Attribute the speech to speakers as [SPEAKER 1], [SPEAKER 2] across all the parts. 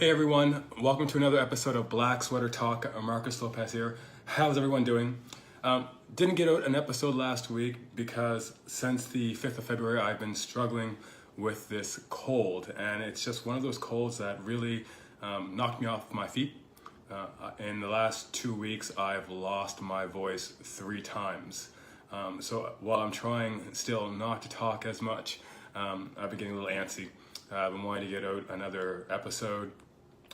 [SPEAKER 1] Hey everyone, welcome to another episode of Black Sweater Talk. Marcus Lopez here. How's everyone doing? Didn't get out an episode last week because since the 5th of February I've been struggling with this cold, and it's just one of those colds that really knocked me off my feet. In the last 2 weeks I've lost my voice 3 times. So while I'm trying still not to talk as much, I've been getting a little antsy. I've been wanting to get out another episode,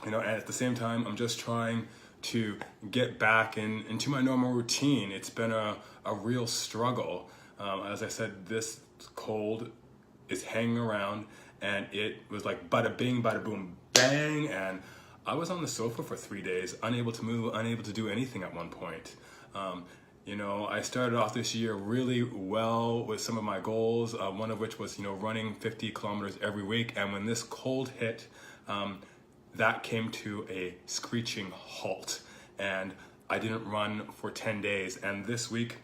[SPEAKER 1] and at the same time, I'm just trying to get back into my normal routine. It's been a real struggle. As I said, this cold is hanging around, and it was like bada bing, bada boom, bang, and I was on the sofa for 3 days, unable to move, unable to do anything at one point. I started off this year really well with some of my goals, one of which was, running 50 kilometers every week. And when this cold hit, that came to a screeching halt. And I didn't run for 10 days. And this week,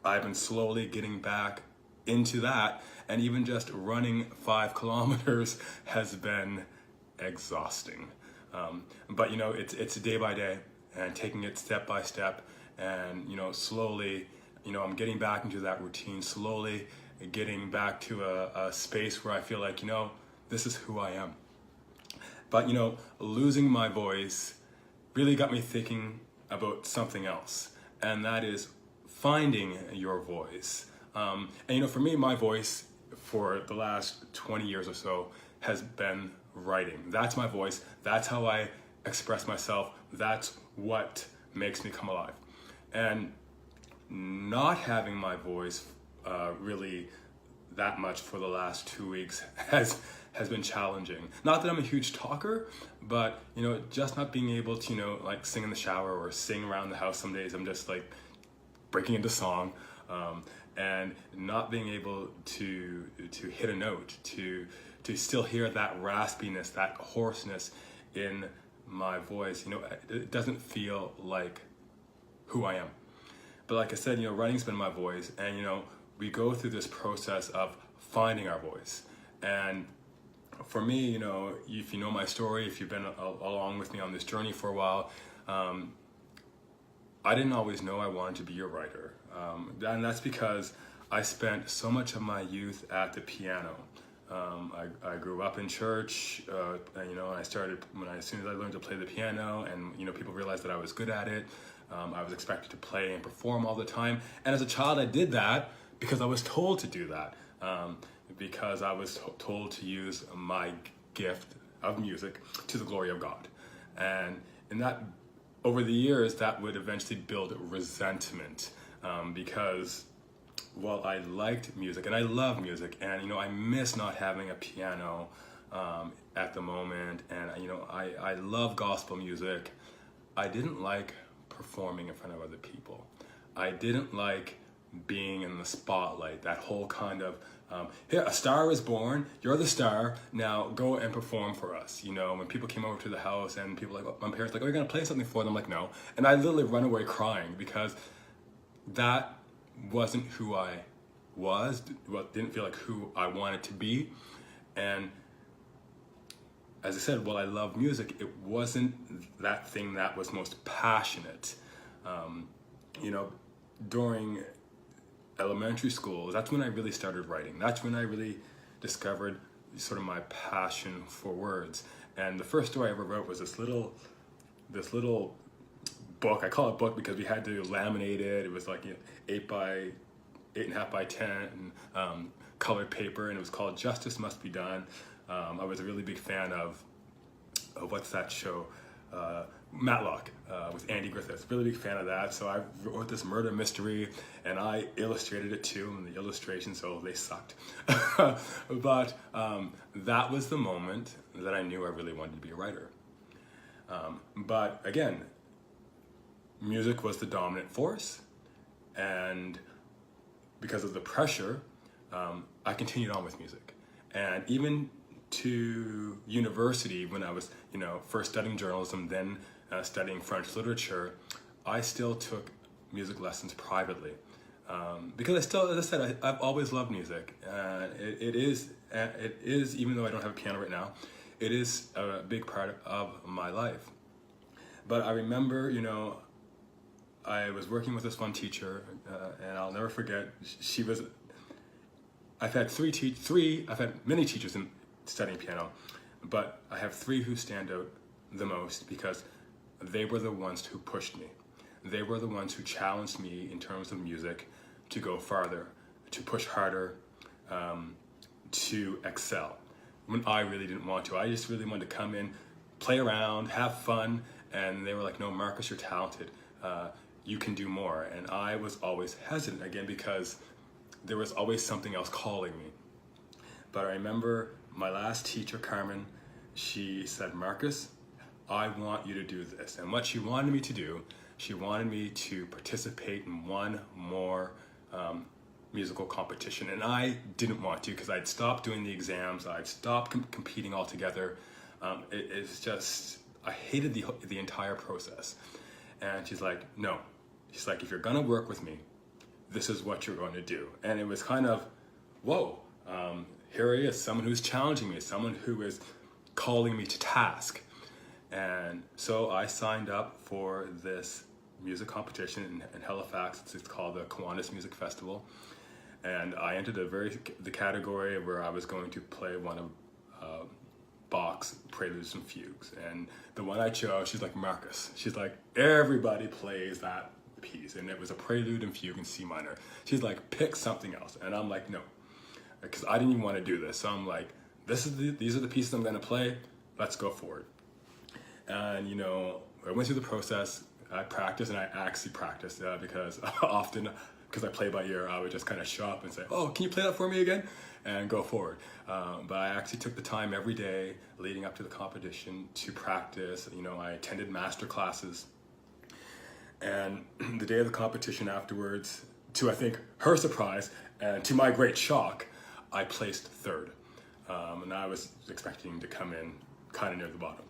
[SPEAKER 1] I've been slowly getting back into that. And even just running 5 kilometers has been exhausting. But it's day by day and taking it step by step. And slowly, I'm getting back into that routine, slowly getting back to a space where I feel like, this is who I am. But losing my voice really got me thinking about something else, and that is finding your voice. And for me, my voice for the last 20 years or so has been writing. That's my voice. That's how I express myself. That's what makes me come alive. And not having my voice really that much for the last 2 weeks has been challenging. Not that I'm a huge talker, but just not being able to like sing in the shower or sing around the house. Some days I'm just like breaking into song, and not being able to hit a note, to still hear that raspiness, that hoarseness in my voice. It doesn't feel like who I am. But like I said, running's been my voice, and we go through this process of finding our voice. And for me, if you know my story, if you've been along with me on this journey for a while, I didn't always know I wanted to be a writer. And that's because I spent so much of my youth at the piano. I grew up in church, and I started as soon as I learned to play the piano, and people realized that I was good at it. I was expected to play and perform all the time, and as a child I did that because I was told to do that, because I was told to use my gift of music to the glory of God. And in that, over the years, that would eventually build resentment, because while I liked music and I love music, and I miss not having a piano at the moment, and I love gospel music, I didn't like performing in front of other people. I didn't like being in the spotlight, that whole kind of here, a star is born, you're the star, now go and perform for us. When people came over to the house and people my parents like, oh, you're gonna play something for them? I'm like, no. And I literally run away crying because that wasn't who I was, didn't feel like who I wanted to be. And as I said, while I love music, it wasn't that thing that was most passionate. During elementary school, that's when I really started writing. That's when I really discovered sort of my passion for words. And the first story I ever wrote was this little book. I call it book because we had to laminate it. It was like 8.5 by 10 colored paper, and it was called Justice Must Be Done. I was a really big fan of what's that show? Matlock, with Andy Griffith. Really big fan of that. So I wrote this murder mystery, and I illustrated it too, and the illustrations, they sucked. But that was the moment that I knew I really wanted to be a writer. But again, music was the dominant force, and because of the pressure, I continued on with music. And even to university, when I was, first studying journalism, then studying French literature, I still took music lessons privately. Because I still, as I said, I've always loved music. It is, even though I don't have a piano right now, it is a big part of my life. But I remember, I was working with this one teacher, and I'll never forget. She was. I've had I've had many teachers in studying piano, but I have three who stand out the most because they were the ones who pushed me. They were the ones who challenged me in terms of music to go farther, to push harder, to excel when I really didn't want to. I just really wanted to come in, play around, have fun, and they were like, no, Marcus, you're talented. You can do more. And I was always hesitant again because there was always something else calling me. But I remember my last teacher, Carmen, she said, Marcus, I want you to do this. And what she wanted me to do, she wanted me to participate in one more musical competition. And I didn't want to because I'd stopped doing the exams. I'd stopped competing altogether. It's just, I hated the entire process. And she's like, no. She's like, if you're gonna work with me, this is what you're going to do. And it was kind of, whoa, here he is, someone who's challenging me, someone who is calling me to task. And so I signed up for this music competition in Halifax. It's called the Kiwanis Music Festival. And I entered the category where I was going to play one of Bach's Preludes and Fugues. And the one I chose, she's like, Marcus, she's like, everybody plays that piece. And it was a Prelude and Fugue in C minor. She's like, pick something else. And I'm like, no, because I didn't even want to do this. So I'm like, these are the pieces I'm going to play. Let's go forward. And I went through the process. I practiced, and I actually practiced because often, because I play by ear, I would just kind of show up and say, oh, can you play that for me again? And go forward. But I actually took the time every day leading up to the competition to practice. I attended master classes. And the day of the competition afterwards, to I think her surprise and to my great shock, I placed third. And I was expecting to come in kind of near the bottom.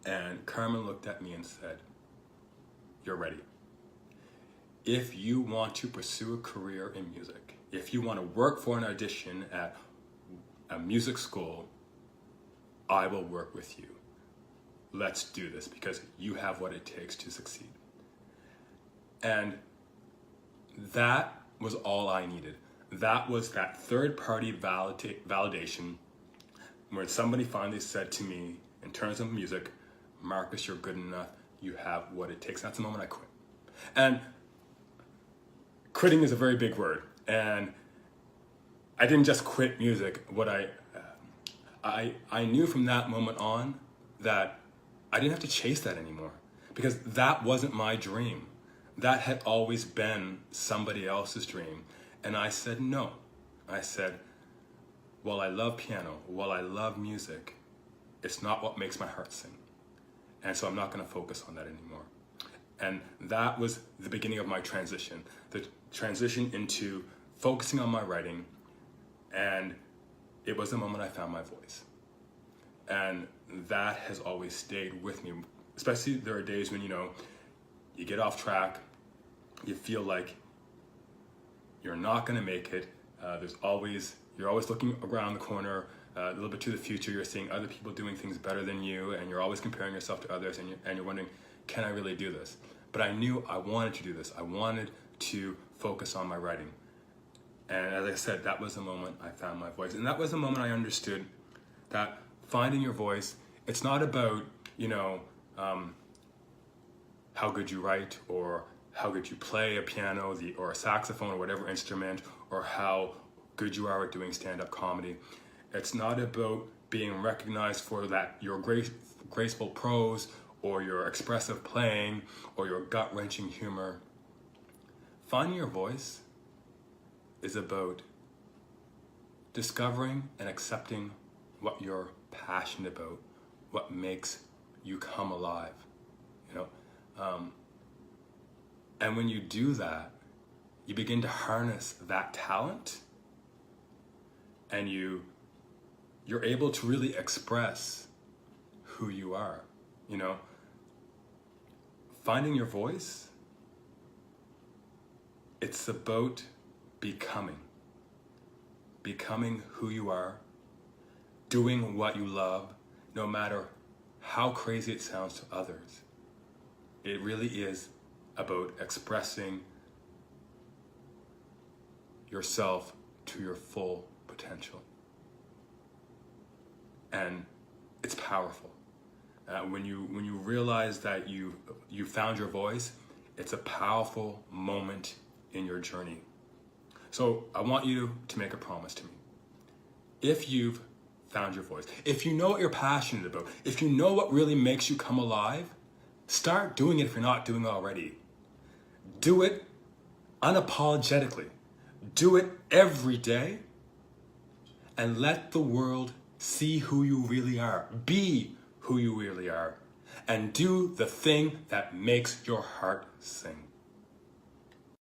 [SPEAKER 1] And Carmen looked at me and said, you're ready. If you want to pursue a career in music, if you want to work for an audition at a music school, I will work with you. Let's do this because you have what it takes to succeed. And that was all I needed. That was that third-party validation where somebody finally said to me, in terms of music, Marcus, you're good enough. You have what it takes. That's the moment I quit. And quitting is a very big word. And I didn't just quit music. What I knew from that moment on that I didn't have to chase that anymore because that wasn't my dream. That had always been somebody else's dream. And I said no. I said, while I love piano, while I love music, it's not what makes my heart sing. And so I'm not going to focus on that anymore. And that was the beginning of my transition, the transition into focusing on my writing. And it was the moment I found my voice. And that has always stayed with me. Especially there are days when, you get off track, you feel like you're not going to make it. You're always looking around the corner, a little bit to the future. You're seeing other people doing things better than you, and you're always comparing yourself to others, and you're wondering, can I really do this? But I knew I wanted to do this. I wanted to focus on my writing. And as I said, that was the moment I found my voice. And that was the moment I understood that finding your voice, it's not about, how good you write or how good you play a piano or a saxophone or whatever instrument, or how good you are at doing stand-up comedy. It's not about being recognized for that your graceful prose or your expressive playing or your gut-wrenching humor. Finding your voice is about discovering and accepting what you're passionate about, what makes you come alive, and when you do that, you begin to harness that talent, and you're able to really express who you are. Finding your voice, it's about becoming who you are, doing what you love, no matter how crazy it sounds to others. It really is about expressing yourself to your full potential. And it's powerful. When you realize that you found your voice, it's a powerful moment in your journey. So I want you to make a promise to me. If you've found your voice, if you know what you're passionate about, if you know what really makes you come alive, start doing it if you're not doing it already. Do it unapologetically. Do it every day, and let the world see who you really are. Be who you really are, and do the thing that makes your heart sing.